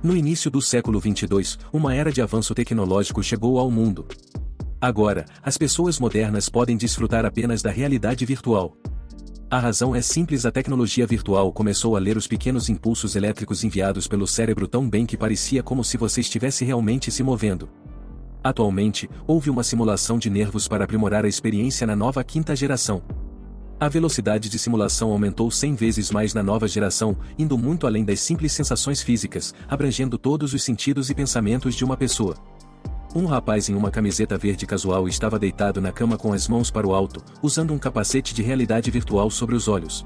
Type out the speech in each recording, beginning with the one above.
No início do século 22, uma era de avanço tecnológico chegou ao mundo. Agora, as pessoas modernas podem desfrutar apenas da realidade virtual. A razão é simples: a tecnologia virtual começou a ler os pequenos impulsos elétricos enviados pelo cérebro tão bem que parecia como se você estivesse realmente se movendo. Atualmente, houve uma simulação de nervos para aprimorar a experiência na nova quinta geração. A velocidade de simulação aumentou 100 vezes mais na nova geração, indo muito além das simples sensações físicas, abrangendo todos os sentidos e pensamentos de uma pessoa. Um rapaz em uma camiseta verde casual estava deitado na cama com as mãos para o alto, usando um capacete de realidade virtual sobre os olhos.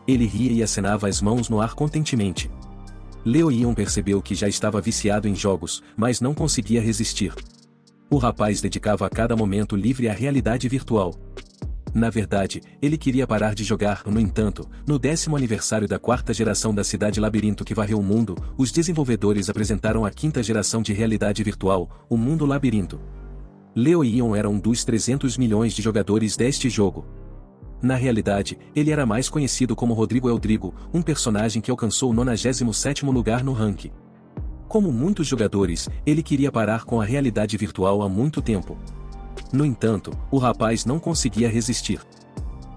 Ele ria e acenava as mãos no ar contentemente. Leo Ion percebeu que já estava viciado em jogos, mas não conseguia resistir. O rapaz dedicava a cada momento livre à realidade virtual. Na verdade, ele queria parar de jogar. No entanto, no 10º aniversário da quarta geração da Cidade Labirinto que varreu o mundo, os desenvolvedores apresentaram a quinta geração de realidade virtual, o Mundo Labirinto. Leo Ion era um dos 300 milhões de jogadores deste jogo. Na realidade, ele era mais conhecido como Rodrigo Eldrigo, um personagem que alcançou o 97º lugar no ranking. Como muitos jogadores, ele queria parar com a realidade virtual há muito tempo. No entanto, o rapaz não conseguia resistir.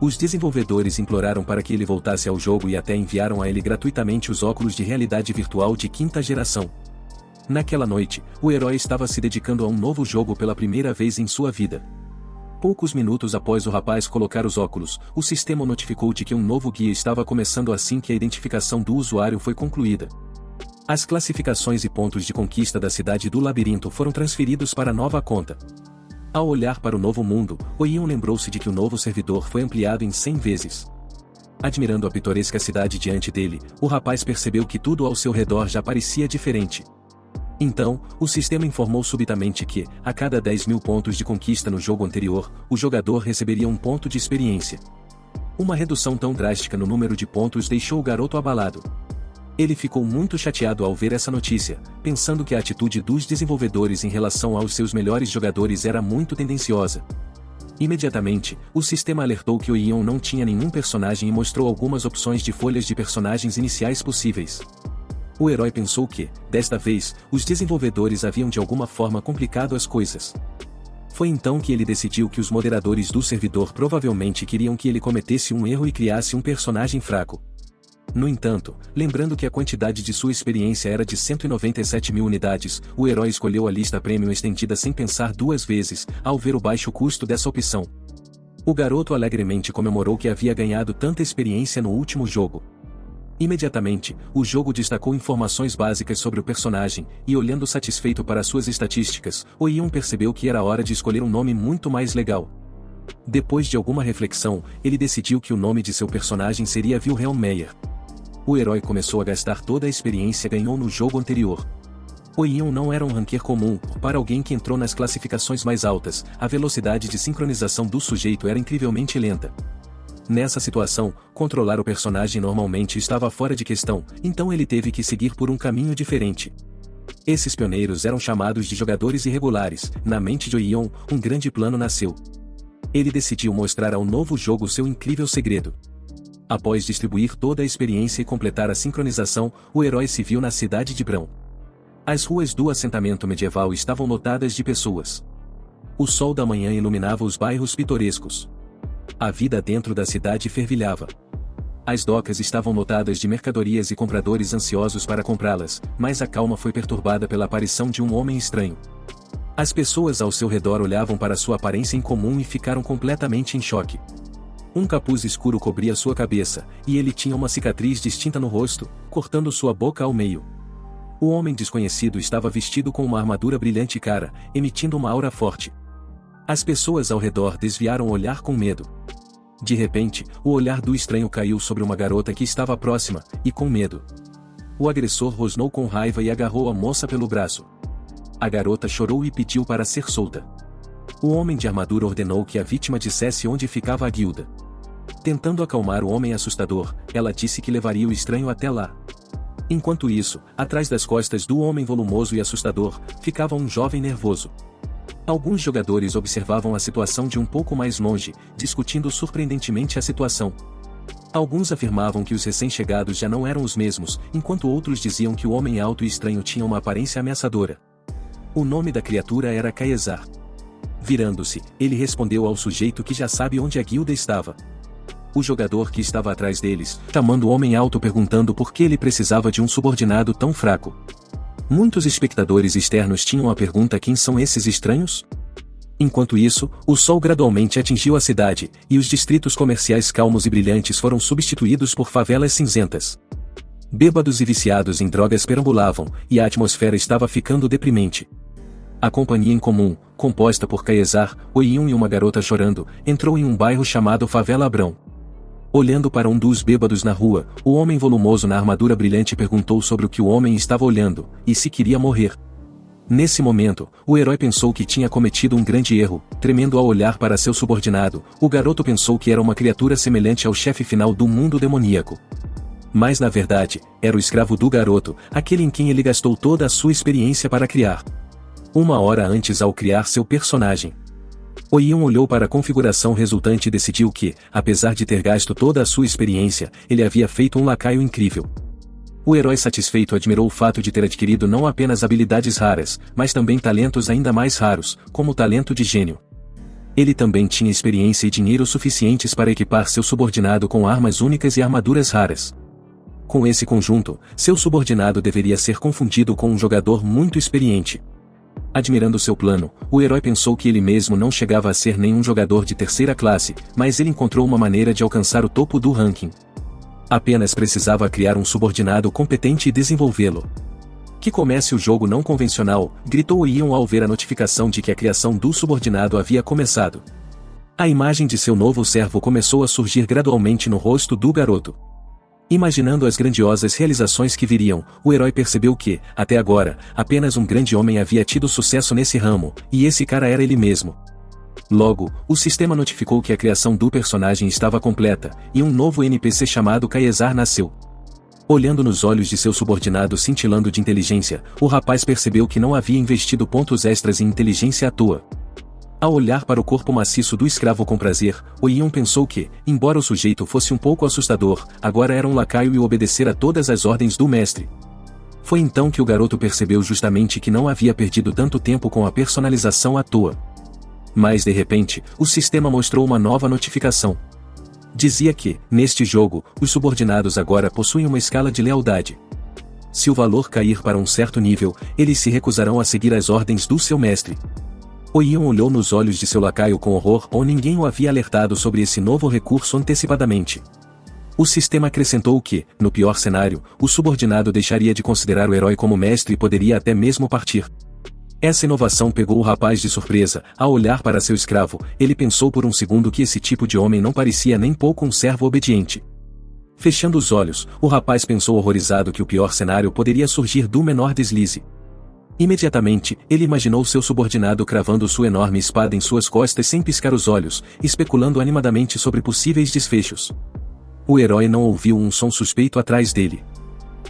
Os desenvolvedores imploraram para que ele voltasse ao jogo e até enviaram a ele gratuitamente os óculos de realidade virtual de quinta geração. Naquela noite, o herói estava se dedicando a um novo jogo pela primeira vez em sua vida. Poucos minutos após o rapaz colocar os óculos, o sistema notificou de que um novo guia estava começando assim que a identificação do usuário foi concluída. As classificações e pontos de conquista da Cidade do Labirinto foram transferidos para a nova conta. Ao olhar para o novo mundo, o Ion lembrou-se de que o novo servidor foi ampliado em 100 vezes. Admirando a pitoresca cidade diante dele, o rapaz percebeu que tudo ao seu redor já parecia diferente. Então, o sistema informou subitamente que, a cada 10.000 pontos de conquista no jogo anterior, o jogador receberia um ponto de experiência. Uma redução tão drástica no número de pontos deixou o garoto abalado. Ele ficou muito chateado ao ver essa notícia, pensando que a atitude dos desenvolvedores em relação aos seus melhores jogadores era muito tendenciosa. Imediatamente, o sistema alertou que o Ion não tinha nenhum personagem e mostrou algumas opções de folhas de personagens iniciais possíveis. O herói pensou que, desta vez, os desenvolvedores haviam de alguma forma complicado as coisas. Foi então que ele decidiu que os moderadores do servidor provavelmente queriam que ele cometesse um erro e criasse um personagem fraco. No entanto, lembrando que a quantidade de sua experiência era de 197.000 unidades, o herói escolheu a lista premium estendida sem pensar duas vezes, ao ver o baixo custo dessa opção. O garoto alegremente comemorou que havia ganhado tanta experiência no último jogo. Imediatamente, o jogo destacou informações básicas sobre o personagem, e olhando satisfeito para suas estatísticas, o Ion percebeu que era hora de escolher um nome muito mais legal. Depois de alguma reflexão, ele decidiu que o nome de seu personagem seria Wilhelm Meyer. O herói começou a gastar toda a experiência ganhou no jogo anterior. O Ion não era um ranquear comum. Para alguém que entrou nas classificações mais altas, a velocidade de sincronização do sujeito era incrivelmente lenta. Nessa situação, controlar o personagem normalmente estava fora de questão, então ele teve que seguir por um caminho diferente. Esses pioneiros eram chamados de jogadores irregulares. Na mente de Ion, um grande plano nasceu. Ele decidiu mostrar ao novo jogo seu incrível segredo. Após distribuir toda a experiência e completar a sincronização, o herói se viu na cidade de Brão. As ruas do assentamento medieval estavam lotadas de pessoas. O sol da manhã iluminava os bairros pitorescos. A vida dentro da cidade fervilhava. As docas estavam lotadas de mercadorias e compradores ansiosos para comprá-las, mas a calma foi perturbada pela aparição de um homem estranho. As pessoas ao seu redor olhavam para sua aparência incomum e ficaram completamente em choque. Um capuz escuro cobria sua cabeça, e ele tinha uma cicatriz distinta no rosto, cortando sua boca ao meio. O homem desconhecido estava vestido com uma armadura brilhante e cara, emitindo uma aura forte. As pessoas ao redor desviaram o olhar com medo. De repente, o olhar do estranho caiu sobre uma garota que estava próxima, e com medo. O agressor rosnou com raiva e agarrou a moça pelo braço. A garota chorou e pediu para ser solta. O homem de armadura ordenou que a vítima dissesse onde ficava a guilda. Tentando acalmar o homem assustador, ela disse que levaria o estranho até lá. Enquanto isso, atrás das costas do homem volumoso e assustador, ficava um jovem nervoso. Alguns jogadores observavam a situação de um pouco mais longe, discutindo surpreendentemente a situação. Alguns afirmavam que os recém-chegados já não eram os mesmos, enquanto outros diziam que o homem alto e estranho tinha uma aparência ameaçadora. O nome da criatura era Caesar. Virando-se, ele respondeu ao sujeito que já sabe onde a guilda estava. O jogador que estava atrás deles, chamando o homem alto perguntando por que ele precisava de um subordinado tão fraco. Muitos espectadores externos tinham a pergunta: quem são esses estranhos? Enquanto isso, o sol gradualmente atingiu a cidade, e os distritos comerciais calmos e brilhantes foram substituídos por favelas cinzentas. Bêbados e viciados em drogas perambulavam, e a atmosfera estava ficando deprimente. A companhia em comum, composta por Caesar, Oion e uma garota chorando, entrou em um bairro chamado Favela Abrão. Olhando para um dos bêbados na rua, o homem volumoso na armadura brilhante perguntou sobre o que o homem estava olhando, e se queria morrer. Nesse momento, o herói pensou que tinha cometido um grande erro. Tremendo ao olhar para seu subordinado, o garoto pensou que era uma criatura semelhante ao chefe final do mundo demoníaco. Mas na verdade, era o escravo do garoto, aquele em quem ele gastou toda a sua experiência para criar. Uma hora antes ao criar seu personagem. Oion olhou para a configuração resultante e decidiu que, apesar de ter gasto toda a sua experiência, ele havia feito um lacaio incrível. O herói satisfeito admirou o fato de ter adquirido não apenas habilidades raras, mas também talentos ainda mais raros, como o talento de gênio. Ele também tinha experiência e dinheiro suficientes para equipar seu subordinado com armas únicas e armaduras raras. Com esse conjunto, seu subordinado deveria ser confundido com um jogador muito experiente. Admirando seu plano, o herói pensou que ele mesmo não chegava a ser nenhum jogador de terceira classe, mas ele encontrou uma maneira de alcançar o topo do ranking. Apenas precisava criar um subordinado competente e desenvolvê-lo. Que comece o jogo não convencional, gritou Oion ao ver a notificação de que a criação do subordinado havia começado. A imagem de seu novo servo começou a surgir gradualmente no rosto do garoto. Imaginando as grandiosas realizações que viriam, o herói percebeu que, até agora, apenas um grande homem havia tido sucesso nesse ramo, e esse cara era ele mesmo. Logo, o sistema notificou que a criação do personagem estava completa, e um novo NPC chamado Caesar nasceu. Olhando nos olhos de seu subordinado cintilando de inteligência, o rapaz percebeu que não havia investido pontos extras em inteligência à toa. Ao olhar para o corpo maciço do escravo com prazer, Oion pensou que, embora o sujeito fosse um pouco assustador, agora era um lacaio e obedecer a todas as ordens do mestre. Foi então que o garoto percebeu justamente que não havia perdido tanto tempo com a personalização à toa. Mas de repente, o sistema mostrou uma nova notificação. Dizia que, neste jogo, os subordinados agora possuem uma escala de lealdade. Se o valor cair para um certo nível, eles se recusarão a seguir as ordens do seu mestre. Oion olhou nos olhos de seu lacaio com horror, ou ninguém o havia alertado sobre esse novo recurso antecipadamente. O sistema acrescentou que, no pior cenário, o subordinado deixaria de considerar o herói como mestre e poderia até mesmo partir. Essa inovação pegou o rapaz de surpresa. Ao olhar para seu escravo, ele pensou por um segundo que esse tipo de homem não parecia nem pouco um servo obediente. Fechando os olhos, o rapaz pensou horrorizado que o pior cenário poderia surgir do menor deslize. Imediatamente, ele imaginou seu subordinado cravando sua enorme espada em suas costas sem piscar os olhos, especulando animadamente sobre possíveis desfechos. O herói não ouviu um som suspeito atrás dele.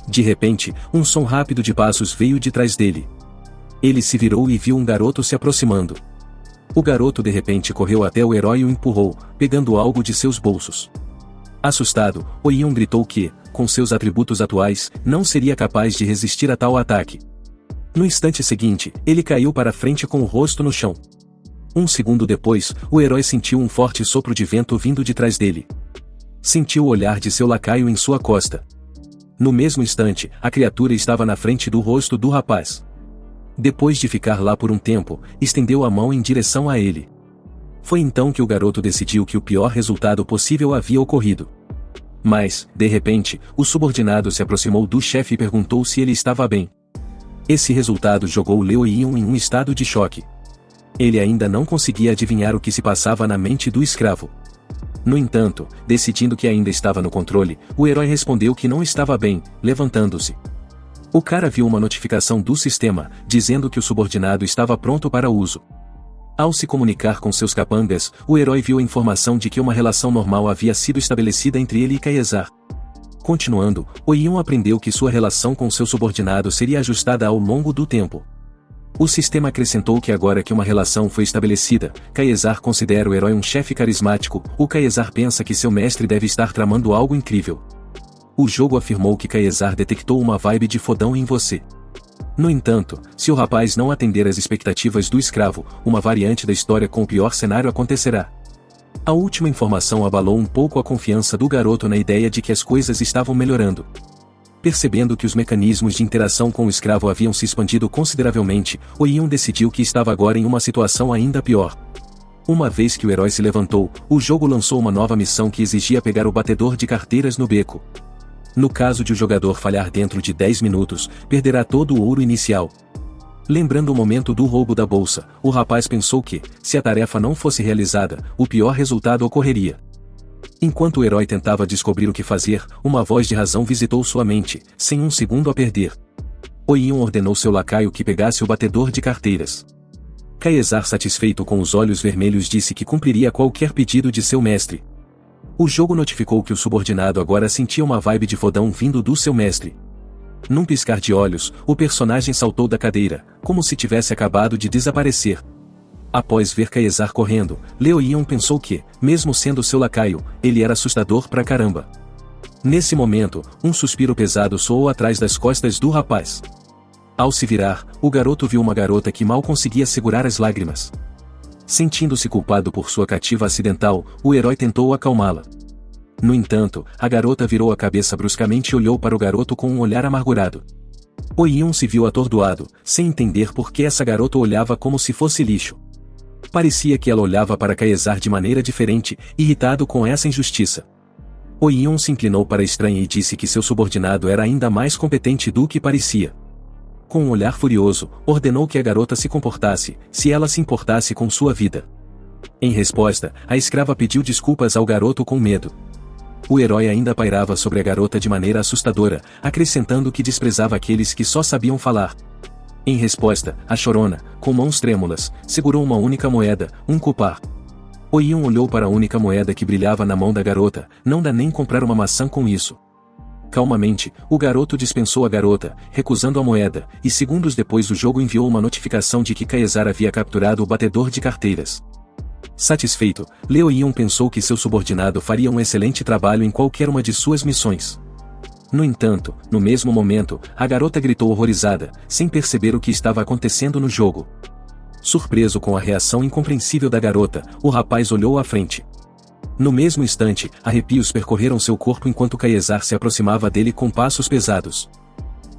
De repente, um som rápido de passos veio de trás dele. Ele se virou e viu um garoto se aproximando. O garoto de repente correu até o herói e o empurrou, pegando algo de seus bolsos. Assustado, Oion gritou que, com seus atributos atuais, não seria capaz de resistir a tal ataque. No instante seguinte, ele caiu para frente com o rosto no chão. Um segundo depois, o herói sentiu um forte sopro de vento vindo de trás dele. Sentiu o olhar de seu lacaio em sua costa. No mesmo instante, a criatura estava na frente do rosto do rapaz. Depois de ficar lá por um tempo, estendeu a mão em direção a ele. Foi então que o garoto decidiu que o pior resultado possível havia ocorrido. Mas, de repente, o subordinado se aproximou do chefe e perguntou se ele estava bem. Esse resultado jogou Oion em um estado de choque. Ele ainda não conseguia adivinhar o que se passava na mente do escravo. No entanto, decidindo que ainda estava no controle, o herói respondeu que não estava bem, levantando-se. O cara viu uma notificação do sistema, dizendo que o subordinado estava pronto para uso. Ao se comunicar com seus capangas, o herói viu a informação de que uma relação normal havia sido estabelecida entre ele e Caesar. Continuando, Oion aprendeu que sua relação com seu subordinado seria ajustada ao longo do tempo. O sistema acrescentou que agora que uma relação foi estabelecida, Caesar considera o herói um chefe carismático. O Caesar pensa que seu mestre deve estar tramando algo incrível. O jogo afirmou que Caesar detectou uma vibe de fodão em você. No entanto, se o rapaz não atender às expectativas do escravo, uma variante da história com o pior cenário acontecerá. A última informação abalou um pouco a confiança do garoto na ideia de que as coisas estavam melhorando. Percebendo que os mecanismos de interação com o escravo haviam se expandido consideravelmente, Oion decidiu que estava agora em uma situação ainda pior. Uma vez que o herói se levantou, o jogo lançou uma nova missão que exigia pegar o batedor de carteiras no beco. No caso de o jogador falhar dentro de 10 minutos, perderá todo o ouro inicial. Lembrando o momento do roubo da bolsa, o rapaz pensou que, se a tarefa não fosse realizada, o pior resultado ocorreria. Enquanto o herói tentava descobrir o que fazer, uma voz de razão visitou sua mente, sem um segundo a perder. Oion ordenou seu lacaio que pegasse o batedor de carteiras. Caesar, satisfeito com os olhos vermelhos, disse que cumpriria qualquer pedido de seu mestre. O jogo notificou que o subordinado agora sentia uma vibe de fodão vindo do seu mestre. Num piscar de olhos, o personagem saltou da cadeira, como se tivesse acabado de desaparecer. Após ver Caesar correndo, Leoion pensou que, mesmo sendo seu lacaio, ele era assustador pra caramba. Nesse momento, um suspiro pesado soou atrás das costas do rapaz. Ao se virar, o garoto viu uma garota que mal conseguia segurar as lágrimas. Sentindo-se culpado por sua cativa acidental, o herói tentou acalmá-la. No entanto, a garota virou a cabeça bruscamente e olhou para o garoto com um olhar amargurado. Oion se viu atordoado, sem entender por que essa garota olhava como se fosse lixo. Parecia que ela olhava para Caesar de maneira diferente, irritado com essa injustiça. Oion se inclinou para a estranha e disse que seu subordinado era ainda mais competente do que parecia. Com um olhar furioso, ordenou que a garota se comportasse, se ela se importasse com sua vida. Em resposta, a escrava pediu desculpas ao garoto com medo. O herói ainda pairava sobre a garota de maneira assustadora, acrescentando que desprezava aqueles que só sabiam falar. Em resposta, a chorona, com mãos trêmulas, segurou uma única moeda, um cupar. Oion olhou para a única moeda que brilhava na mão da garota. Não dá nem comprar uma maçã com isso. Calmamente, o garoto dispensou a garota, recusando a moeda, e segundos depois o jogo enviou uma notificação de que Caesar havia capturado o batedor de carteiras. Satisfeito, Leoion pensou que seu subordinado faria um excelente trabalho em qualquer uma de suas missões. No entanto, no mesmo momento, a garota gritou horrorizada, sem perceber o que estava acontecendo no jogo. Surpreso com a reação incompreensível da garota, o rapaz olhou à frente. No mesmo instante, arrepios percorreram seu corpo enquanto Caesar se aproximava dele com passos pesados.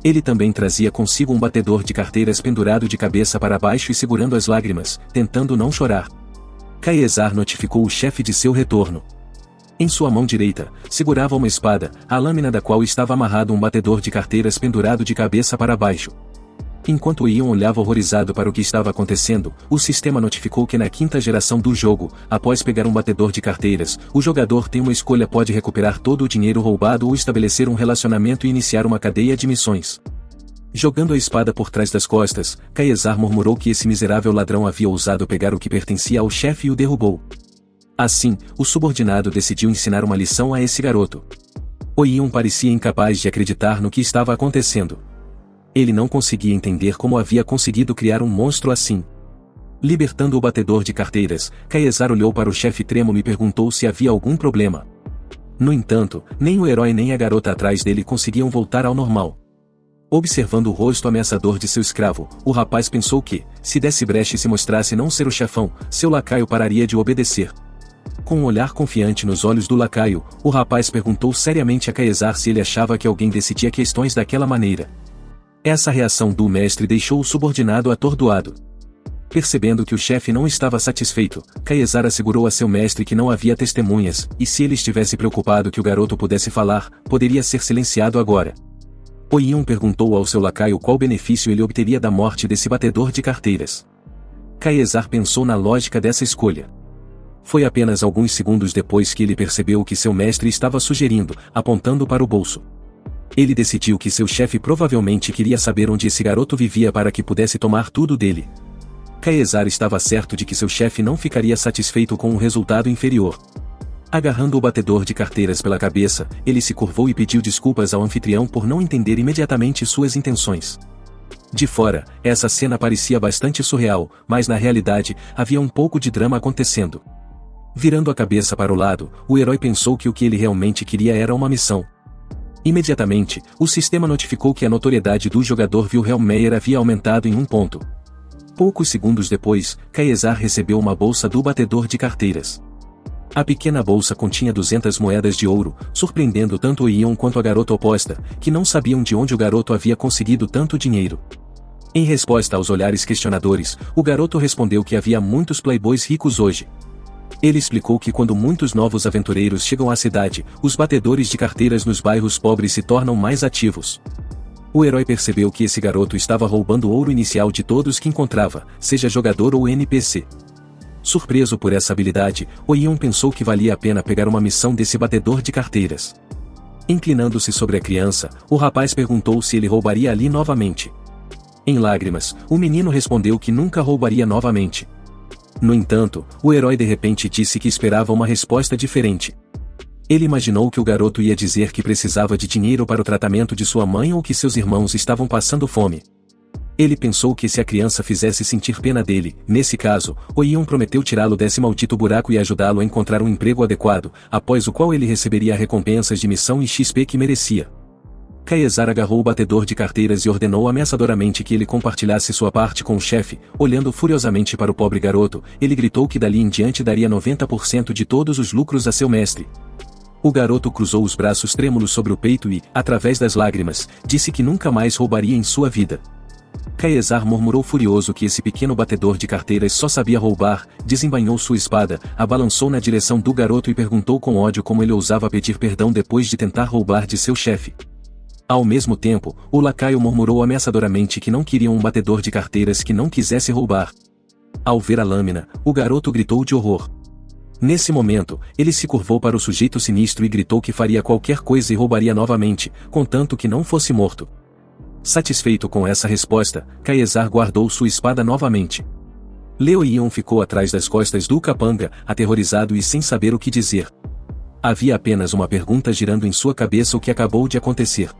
Ele também trazia consigo um batedor de carteiras pendurado de cabeça para baixo e segurando as lágrimas, tentando não chorar. Caesar notificou o chefe de seu retorno. Em sua mão direita, segurava uma espada, a lâmina da qual estava amarrado um batedor de carteiras pendurado de cabeça para baixo. Enquanto Ion olhava horrorizado para o que estava acontecendo, o sistema notificou que na quinta geração do jogo, após pegar um batedor de carteiras, o jogador tem uma escolha: pode recuperar todo o dinheiro roubado ou estabelecer um relacionamento e iniciar uma cadeia de missões. Jogando a espada por trás das costas, Caesar murmurou que esse miserável ladrão havia ousado pegar o que pertencia ao chefe e o derrubou. Assim, o subordinado decidiu ensinar uma lição a esse garoto. Oion parecia incapaz de acreditar no que estava acontecendo. Ele não conseguia entender como havia conseguido criar um monstro assim. Libertando o batedor de carteiras, Caesar olhou para o chefe trêmulo e perguntou se havia algum problema. No entanto, nem o herói nem a garota atrás dele conseguiam voltar ao normal. Observando o rosto ameaçador de seu escravo, o rapaz pensou que, se desse brecha e se mostrasse não ser o chefão, seu lacaio pararia de obedecer. Com um olhar confiante nos olhos do lacaio, o rapaz perguntou seriamente a Caesar se ele achava que alguém decidia questões daquela maneira. Essa reação do mestre deixou o subordinado atordoado. Percebendo que o chefe não estava satisfeito, Caesar assegurou a seu mestre que não havia testemunhas, e se ele estivesse preocupado que o garoto pudesse falar, poderia ser silenciado agora. Oion perguntou ao seu lacaio qual benefício ele obteria da morte desse batedor de carteiras. Caesar pensou na lógica dessa escolha. Foi apenas alguns segundos depois que ele percebeu o que seu mestre estava sugerindo, apontando para o bolso. Ele decidiu que seu chefe provavelmente queria saber onde esse garoto vivia para que pudesse tomar tudo dele. Caesar estava certo de que seu chefe não ficaria satisfeito com um resultado inferior. Agarrando o batedor de carteiras pela cabeça, ele se curvou e pediu desculpas ao anfitrião por não entender imediatamente suas intenções. De fora, essa cena parecia bastante surreal, mas na realidade, havia um pouco de drama acontecendo. Virando a cabeça para o lado, o herói pensou que o que ele realmente queria era uma missão. Imediatamente, o sistema notificou que a notoriedade do jogador Wilhelm Meyer havia aumentado em 1 ponto. Poucos segundos depois, Caesar recebeu uma bolsa do batedor de carteiras. A pequena bolsa continha 200 moedas de ouro, surpreendendo tanto o Ion quanto a garota oposta, que não sabiam de onde o garoto havia conseguido tanto dinheiro. Em resposta aos olhares questionadores, o garoto respondeu que havia muitos playboys ricos hoje. Ele explicou que quando muitos novos aventureiros chegam à cidade, os batedores de carteiras nos bairros pobres se tornam mais ativos. O herói percebeu que esse garoto estava roubando o ouro inicial de todos que encontrava, seja jogador ou NPC. Surpreso por essa habilidade, o Ion pensou que valia a pena pegar uma missão desse batedor de carteiras. Inclinando-se sobre a criança, o rapaz perguntou se ele roubaria ali novamente. Em lágrimas, o menino respondeu que nunca roubaria novamente. No entanto, o herói de repente disse que esperava uma resposta diferente. Ele imaginou que o garoto ia dizer que precisava de dinheiro para o tratamento de sua mãe ou que seus irmãos estavam passando fome. Ele pensou que se a criança fizesse sentir pena dele, nesse caso, o Ion prometeu tirá-lo desse maldito buraco e ajudá-lo a encontrar um emprego adequado, após o qual ele receberia recompensas de missão e XP que merecia. Caesar agarrou o batedor de carteiras e ordenou ameaçadoramente que ele compartilhasse sua parte com o chefe. Olhando furiosamente para o pobre garoto, ele gritou que dali em diante daria 90% de todos os lucros a seu mestre. O garoto cruzou os braços trêmulos sobre o peito e, através das lágrimas, disse que nunca mais roubaria em sua vida. Caesar murmurou furioso que esse pequeno batedor de carteiras só sabia roubar, desembainhou sua espada, a balançou na direção do garoto e perguntou com ódio como ele ousava pedir perdão depois de tentar roubar de seu chefe. Ao mesmo tempo, o lacaio murmurou ameaçadoramente que não queria um batedor de carteiras que não quisesse roubar. Ao ver a lâmina, o garoto gritou de horror. Nesse momento, ele se curvou para o sujeito sinistro e gritou que faria qualquer coisa e roubaria novamente, contanto que não fosse morto. Satisfeito com essa resposta, Caesar guardou sua espada novamente. Leo Ion ficou atrás das costas do capanga, aterrorizado e sem saber o que dizer. Havia apenas uma pergunta girando em sua cabeça: o que acabou de acontecer?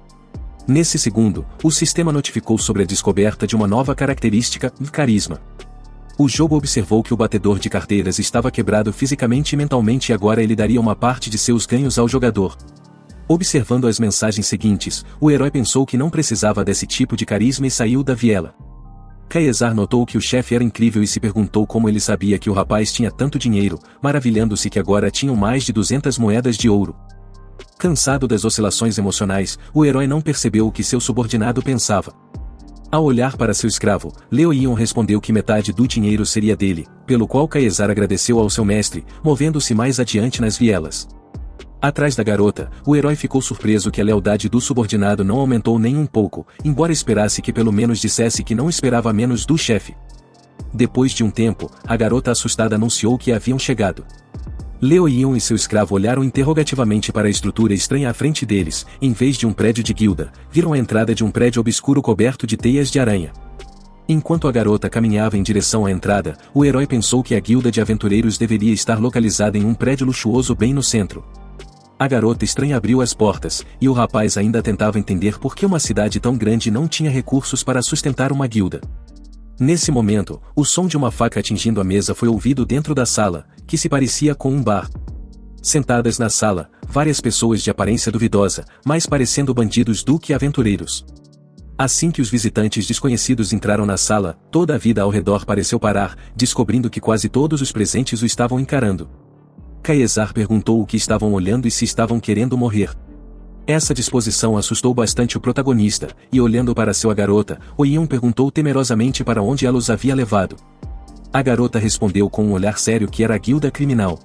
Nesse segundo, o sistema notificou sobre a descoberta de uma nova característica, carisma. O jogo observou que o batedor de carteiras estava quebrado fisicamente e mentalmente e agora ele daria uma parte de seus ganhos ao jogador. Observando as mensagens seguintes, o herói pensou que não precisava desse tipo de carisma e saiu da viela. Caesar notou que o chefe era incrível e se perguntou como ele sabia que o rapaz tinha tanto dinheiro, maravilhando-se que agora tinham mais de 200 moedas de ouro. Cansado das oscilações emocionais, o herói não percebeu o que seu subordinado pensava. Ao olhar para seu escravo, Leo Ion respondeu que metade do dinheiro seria dele, pelo qual Caesar agradeceu ao seu mestre, movendo-se mais adiante nas vielas. Atrás da garota, o herói ficou surpreso que a lealdade do subordinado não aumentou nem um pouco, embora esperasse que pelo menos dissesse que não esperava menos do chefe. Depois de um tempo, a garota assustada anunciou que haviam chegado. Leo Ion e seu escravo olharam interrogativamente para a estrutura estranha à frente deles. Em vez de um prédio de guilda, viram a entrada de um prédio obscuro coberto de teias de aranha. Enquanto a garota caminhava em direção à entrada, o herói pensou que a guilda de aventureiros deveria estar localizada em um prédio luxuoso bem no centro. A garota estranha abriu as portas, e o rapaz ainda tentava entender por que uma cidade tão grande não tinha recursos para sustentar uma guilda. Nesse momento, o som de uma faca atingindo a mesa foi ouvido dentro da sala, que se parecia com um bar. Sentadas na sala, várias pessoas de aparência duvidosa, mais parecendo bandidos do que aventureiros. Assim que os visitantes desconhecidos entraram na sala, toda a vida ao redor pareceu parar, descobrindo que quase todos os presentes o estavam encarando. Caesar perguntou o que estavam olhando e se estavam querendo morrer. Essa disposição assustou bastante o protagonista, e olhando para sua garota, o Ion perguntou temerosamente para onde ela os havia levado. A garota respondeu com um olhar sério que era a guilda criminal.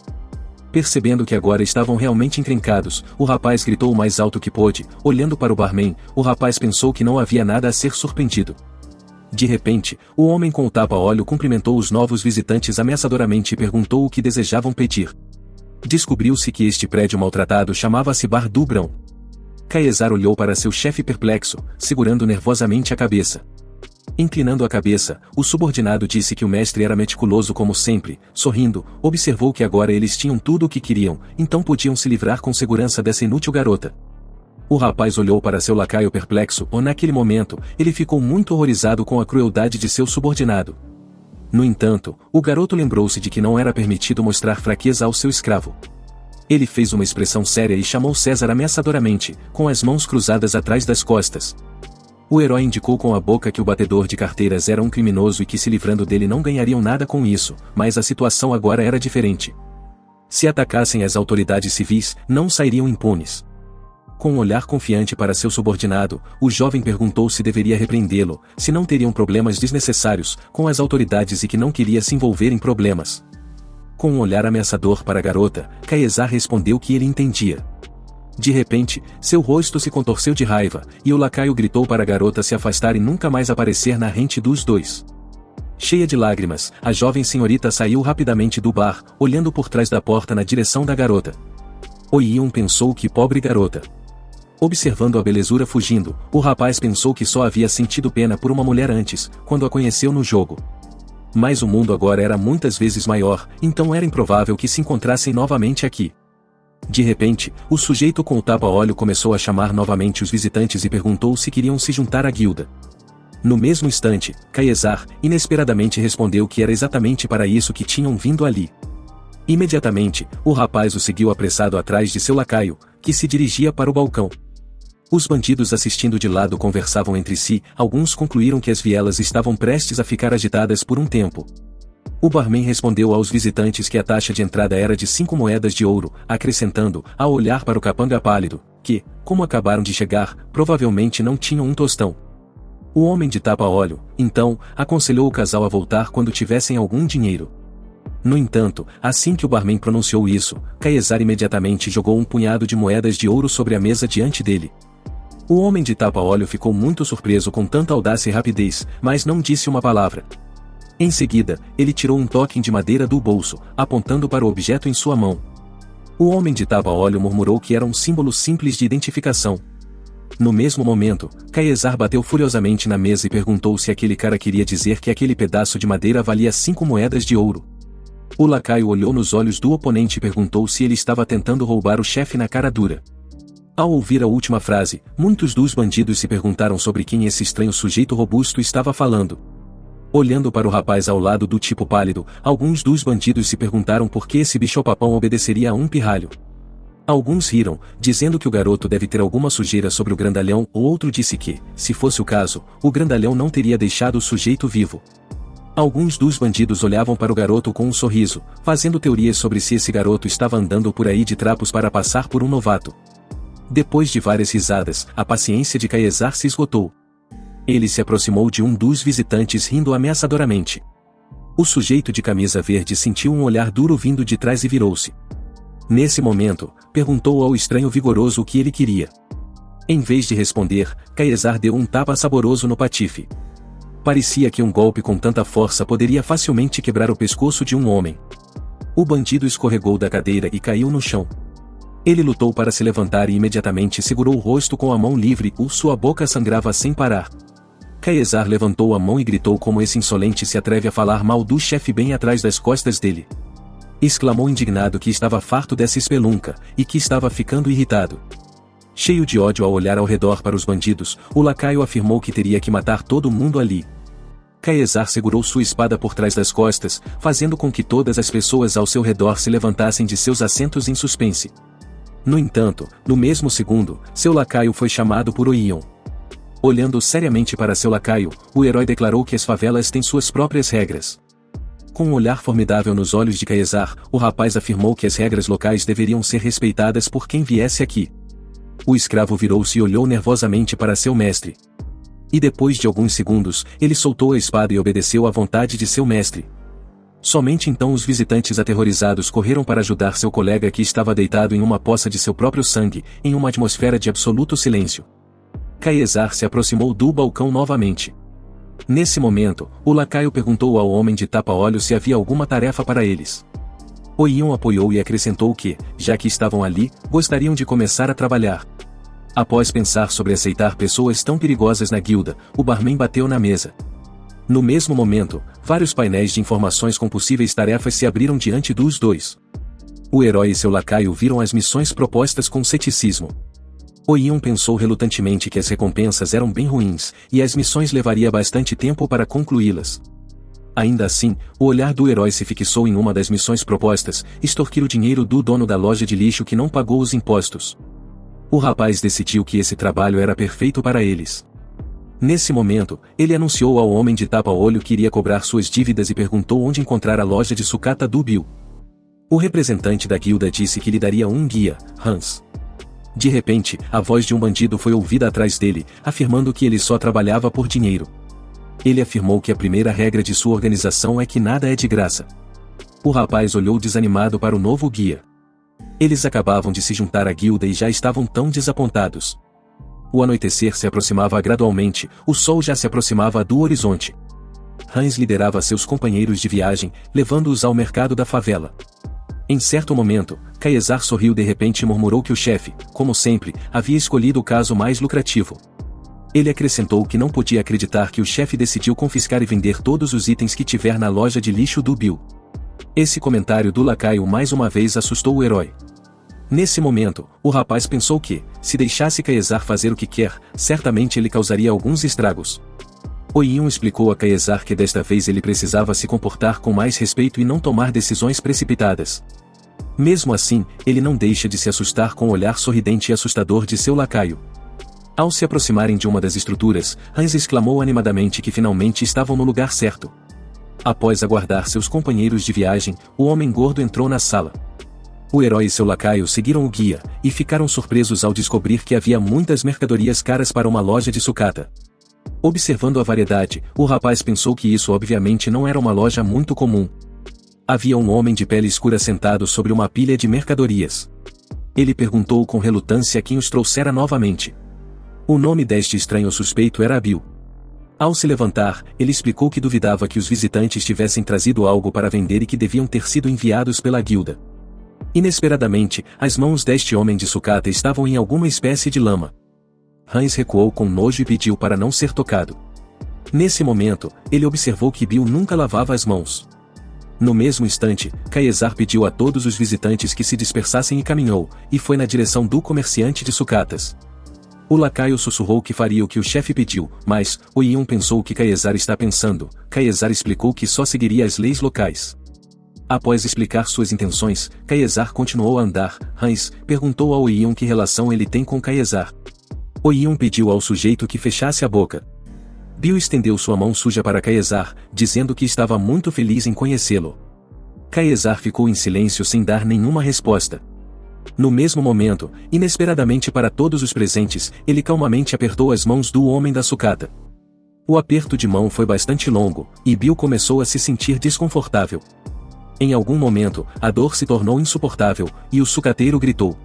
Percebendo que agora estavam realmente encrencados, o rapaz gritou o mais alto que pôde. Olhando para o barman, o rapaz pensou que não havia nada a ser surpreendido. De repente, o homem com o tapa-olho cumprimentou os novos visitantes ameaçadoramente e perguntou o que desejavam pedir. Descobriu-se que este prédio maltratado chamava-se Bar do Brão. Caesar olhou para seu chefe perplexo, segurando nervosamente a cabeça. Inclinando a cabeça, o subordinado disse que o mestre era meticuloso como sempre. Sorrindo, observou que agora eles tinham tudo o que queriam, então podiam se livrar com segurança dessa inútil garota. O rapaz olhou para seu lacaio perplexo, ou naquele momento, ele ficou muito horrorizado com a crueldade de seu subordinado. No entanto, o garoto lembrou-se de que não era permitido mostrar fraqueza ao seu escravo. Ele fez uma expressão séria e chamou César ameaçadoramente, com as mãos cruzadas atrás das costas. O herói indicou com a boca que o batedor de carteiras era um criminoso e que se livrando dele não ganhariam nada com isso, mas a situação agora era diferente. Se atacassem as autoridades civis, não sairiam impunes. Com um olhar confiante para seu subordinado, o jovem perguntou se deveria repreendê-lo, se não teriam problemas desnecessários com as autoridades e que não queria se envolver em problemas. Com um olhar ameaçador para a garota, Caesar respondeu que ele entendia. De repente, seu rosto se contorceu de raiva, e o lacaio gritou para a garota se afastar e nunca mais aparecer na rente dos dois. Cheia de lágrimas, a jovem senhorita saiu rapidamente do bar, olhando por trás da porta na direção da garota. Oion pensou que pobre garota. Observando a belezura fugindo, o rapaz pensou que só havia sentido pena por uma mulher antes, quando a conheceu no jogo. Mas o mundo agora era muitas vezes maior, então era improvável que se encontrassem novamente aqui. De repente, o sujeito com o tapa-olho começou a chamar novamente os visitantes e perguntou se queriam se juntar à guilda. No mesmo instante, Caesar, inesperadamente respondeu que era exatamente para isso que tinham vindo ali. Imediatamente, o rapaz o seguiu apressado atrás de seu lacaio, que se dirigia para o balcão. Os bandidos assistindo de lado conversavam entre si, alguns concluíram que as vielas estavam prestes a ficar agitadas por um tempo. O barman respondeu aos visitantes que a taxa de entrada era de 5 moedas de ouro, acrescentando, ao olhar para o capanga pálido, que, como acabaram de chegar, provavelmente não tinham um tostão. O homem de tapa-olho, então, aconselhou o casal a voltar quando tivessem algum dinheiro. No entanto, assim que o barman pronunciou isso, Caesar imediatamente jogou um punhado de moedas de ouro sobre a mesa diante dele. O homem de tapa-olho ficou muito surpreso com tanta audácia e rapidez, mas não disse uma palavra. Em seguida, ele tirou um token de madeira do bolso, apontando para o objeto em sua mão. O homem de tapa-olho murmurou que era um símbolo simples de identificação. No mesmo momento, Caesar bateu furiosamente na mesa e perguntou se aquele cara queria dizer que aquele pedaço de madeira valia 5 moedas de ouro. O lacaio olhou nos olhos do oponente e perguntou se ele estava tentando roubar o chefe na cara dura. Ao ouvir a última frase, muitos dos bandidos se perguntaram sobre quem esse estranho sujeito robusto estava falando. Olhando para o rapaz ao lado do tipo pálido, alguns dos bandidos se perguntaram por que esse bicho-papão obedeceria a um pirralho. Alguns riram, dizendo que o garoto deve ter alguma sujeira sobre o grandalhão, ou outro disse que, se fosse o caso, o grandalhão não teria deixado o sujeito vivo. Alguns dos bandidos olhavam para o garoto com um sorriso, fazendo teorias sobre se esse garoto estava andando por aí de trapos para passar por um novato. Depois de várias risadas, a paciência de Caesar se esgotou. Ele se aproximou de um dos visitantes rindo ameaçadoramente. O sujeito de camisa verde sentiu um olhar duro vindo de trás e virou-se. Nesse momento, perguntou ao estranho vigoroso o que ele queria. Em vez de responder, Caesar deu um tapa saboroso no patife. Parecia que um golpe com tanta força poderia facilmente quebrar o pescoço de um homem. O bandido escorregou da cadeira e caiu no chão. Ele lutou para se levantar e imediatamente segurou o rosto com a mão livre, sua boca sangrava sem parar. Caesar levantou a mão e gritou como esse insolente se atreve a falar mal do chefe bem atrás das costas dele. Exclamou indignado que estava farto dessa espelunca, e que estava ficando irritado. Cheio de ódio ao olhar ao redor para os bandidos, o lacaio afirmou que teria que matar todo mundo ali. Caesar segurou sua espada por trás das costas, fazendo com que todas as pessoas ao seu redor se levantassem de seus assentos em suspense. No entanto, no mesmo segundo, seu lacaio foi chamado por Oion. Olhando seriamente para seu lacaio, o herói declarou que as favelas têm suas próprias regras. Com um olhar formidável nos olhos de Caesar, o rapaz afirmou que as regras locais deveriam ser respeitadas por quem viesse aqui. O escravo virou-se e olhou nervosamente para seu mestre. E depois de alguns segundos, ele soltou a espada e obedeceu à vontade de seu mestre. Somente então os visitantes aterrorizados correram para ajudar seu colega que estava deitado em uma poça de seu próprio sangue, em uma atmosfera de absoluto silêncio. Caesar se aproximou do balcão novamente. Nesse momento, o lacaio perguntou ao homem de tapa-olho se havia alguma tarefa para eles. Oion apoiou e acrescentou que, já que estavam ali, gostariam de começar a trabalhar. Após pensar sobre aceitar pessoas tão perigosas na guilda, o barman bateu na mesa. No mesmo momento, vários painéis de informações com possíveis tarefas se abriram diante dos dois. O herói e seu lacaio viram as missões propostas com ceticismo. Oion pensou relutantemente que as recompensas eram bem ruins, e as missões levaria bastante tempo para concluí-las. Ainda assim, o olhar do herói se fixou em uma das missões propostas: extorquir o dinheiro do dono da loja de lixo que não pagou os impostos. O rapaz decidiu que esse trabalho era perfeito para eles. Nesse momento, ele anunciou ao homem de tapa-olho que iria cobrar suas dívidas e perguntou onde encontrar a loja de sucata do Bill. O representante da guilda disse que lhe daria um guia, Hans. De repente, a voz de um bandido foi ouvida atrás dele, afirmando que ele só trabalhava por dinheiro. Ele afirmou que a primeira regra de sua organização é que nada é de graça. O rapaz olhou desanimado para o novo guia. Eles acabavam de se juntar à guilda e já estavam tão desapontados. O anoitecer se aproximava gradualmente, o sol já se aproximava do horizonte. Hans liderava seus companheiros de viagem, levando-os ao mercado da favela. Em certo momento, Caesar sorriu de repente e murmurou que o chefe, como sempre, havia escolhido o caso mais lucrativo. Ele acrescentou que não podia acreditar que o chefe decidiu confiscar e vender todos os itens que tiver na loja de lixo do Bill. Esse comentário do lacaio mais uma vez assustou o herói. Nesse momento, o rapaz pensou que, se deixasse Caesar fazer o que quer, certamente ele causaria alguns estragos. Oion explicou a Caesar que desta vez ele precisava se comportar com mais respeito e não tomar decisões precipitadas. Mesmo assim, ele não deixa de se assustar com o olhar sorridente e assustador de seu lacaio. Ao se aproximarem de uma das estruturas, Hans exclamou animadamente que finalmente estavam no lugar certo. Após aguardar seus companheiros de viagem, o homem gordo entrou na sala. O herói e seu lacaio seguiram o guia, e ficaram surpresos ao descobrir que havia muitas mercadorias caras para uma loja de sucata. Observando a variedade, o rapaz pensou que isso obviamente não era uma loja muito comum. Havia um homem de pele escura sentado sobre uma pilha de mercadorias. Ele perguntou com relutância quem os trouxera novamente. O nome deste estranho suspeito era Bill. Ao se levantar, ele explicou que duvidava que os visitantes tivessem trazido algo para vender e que deviam ter sido enviados pela guilda. Inesperadamente, as mãos deste homem de sucata estavam em alguma espécie de lama. Hans recuou com nojo e pediu para não ser tocado. Nesse momento, ele observou que Bill nunca lavava as mãos. No mesmo instante, Caesar pediu a todos os visitantes que se dispersassem e caminhou, e foi na direção do comerciante de sucatas. O lacaio sussurrou que faria o que o chefe pediu, mas Oion pensou o que Caesar está pensando. Caesar explicou que só seguiria as leis locais. Após explicar suas intenções, Caesar continuou a andar. Hans perguntou a Oion que relação ele tem com Caesar. Oion pediu ao sujeito que fechasse a boca. Bill estendeu sua mão suja para Caesar, dizendo que estava muito feliz em conhecê-lo. Caesar ficou em silêncio sem dar nenhuma resposta. No mesmo momento, inesperadamente para todos os presentes, ele calmamente apertou as mãos do homem da sucata. O aperto de mão foi bastante longo, e Bill começou a se sentir desconfortável. Em algum momento, a dor se tornou insuportável, e o sucateiro gritou.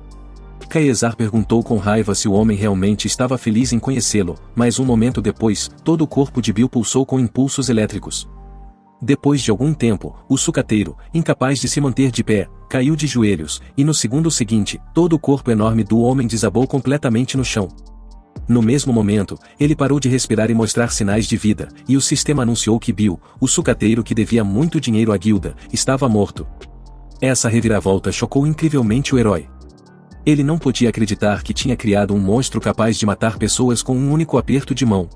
Caesar perguntou com raiva se o homem realmente estava feliz em conhecê-lo, mas um momento depois, todo o corpo de Bill pulsou com impulsos elétricos. Depois de algum tempo, o sucateiro, incapaz de se manter de pé, caiu de joelhos, e no segundo seguinte, todo o corpo enorme do homem desabou completamente no chão. No mesmo momento, ele parou de respirar e mostrar sinais de vida, e o sistema anunciou que Bill, o sucateiro que devia muito dinheiro à guilda, estava morto. Essa reviravolta chocou incrivelmente o herói. Ele não podia acreditar que tinha criado um monstro capaz de matar pessoas com um único aperto de mão.